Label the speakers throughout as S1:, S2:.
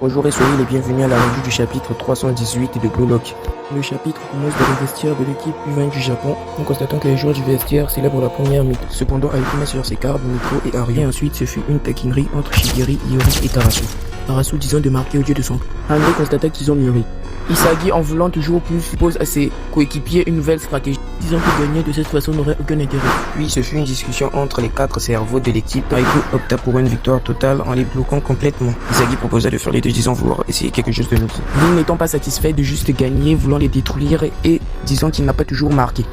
S1: Bonjour et soyez les bienvenus à la revue du chapitre 318 de Blue Lock. Le chapitre commence dans le vestiaire de l'équipe U20 du Japon, en constatant que les joueurs du vestiaire célèbrent la première mythe. Cependant, Aikina sur ses cartes, Mikko et Ari. Et ensuite, ce fut une taquinerie entre Shigeri, Iori et Tarasu. Tarasu disant de marquer au lieu de son. André constata qu'ils ont mûri. Isagi, en voulant toujours plus, pose à ses coéquipiers une nouvelle stratégie, disant que gagner de cette façon n'aurait aucun intérêt. Puis ce fut une discussion entre les 4 cerveaux de l'équipe. Taiko opta pour une victoire totale en les bloquant complètement. Isagi proposa de faire les deux, disant vouloir essayer quelque chose de nouveau. Lui n'étant pas satisfait de juste gagner, voulant les détruire et disant qu'il n'a pas toujours marqué.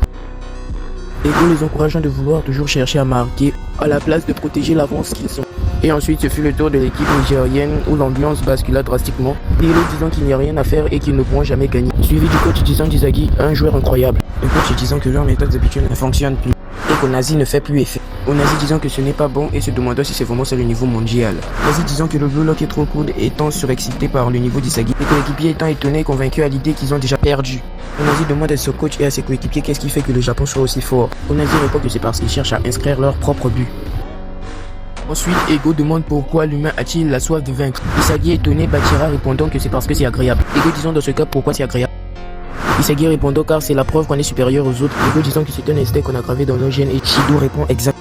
S1: Ego les encourageant de vouloir toujours chercher à marquer à la place de protéger l'avance qu'ils ont. Et ensuite ce fut le tour de l'équipe nigérienne où l'ambiance bascula drastiquement. Hiro disant qu'il n'y a rien à faire et qu'ils ne pourront jamais gagner. Suivi du coach disant d'Isagi, un joueur incroyable. Le coach disant que leurs méthodes habituelles ne fonctionnent plus et qu'Onazi ne fait plus effet. Onazi disant que ce n'est pas bon et se demandant si c'est vraiment ça le niveau mondial. Onazi disant que le Blue Lock est trop cool étant surexcité par le niveau d'Isagi. Les coéquipiers étant étonnés et convaincus à l'idée qu'ils ont déjà perdu. Onazi demande à son coach et à ses coéquipiers qu'est-ce qui fait que le Japon soit aussi fort. Onazi répond que c'est parce qu'ils cherchent à inscrire leur propre but. Ensuite, Ego demande pourquoi l'humain a-t-il la soif de vaincre. Isagi étonné bâtira répondant que c'est parce que c'est agréable. Ego disant dans ce cas pourquoi c'est agréable. Isagi répondant car c'est la preuve qu'on est supérieur aux autres. Ego disant que c'est un instinct qu'on a gravé dans nos gènes et Shido répond exact.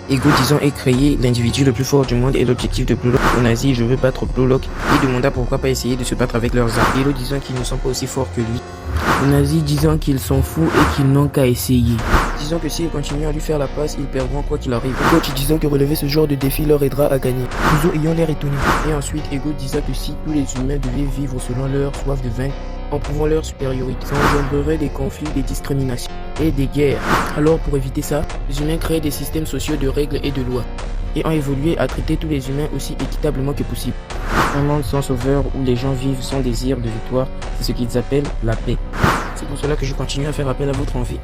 S1: Ego disant et créer l'individu le plus fort du monde et l'objectif de Blue Lock. Onazi, je veux battre Blue Lock. Il demanda pourquoi pas essayer de se battre avec leurs armes. Ego disant qu'ils ne sont pas aussi forts que lui. Onazi disant qu'ils s'en foutent et qu'ils n'ont qu'à essayer. Disant que s'ils continuent à lui faire la passe, ils perdront quoi qu'il arrive. Le coach disant que relever ce genre de défi leur aidera à gagner. Kuzo ayant l'air étonné. Et ensuite, Ego disant que si tous les humains devaient vivre selon leur soif de vaincre, en prouvant leur supériorité, ça engendrerait des conflits, des discriminations et des guerres. Alors pour éviter ça, les humains créent des systèmes sociaux de règles et de lois et ont évolué à traiter tous les humains aussi équitablement que possible. Un monde sans sauveur où les gens vivent sans désir de victoire, c'est ce qu'ils appellent la paix. C'est pour cela que je continue à faire appel à votre envie.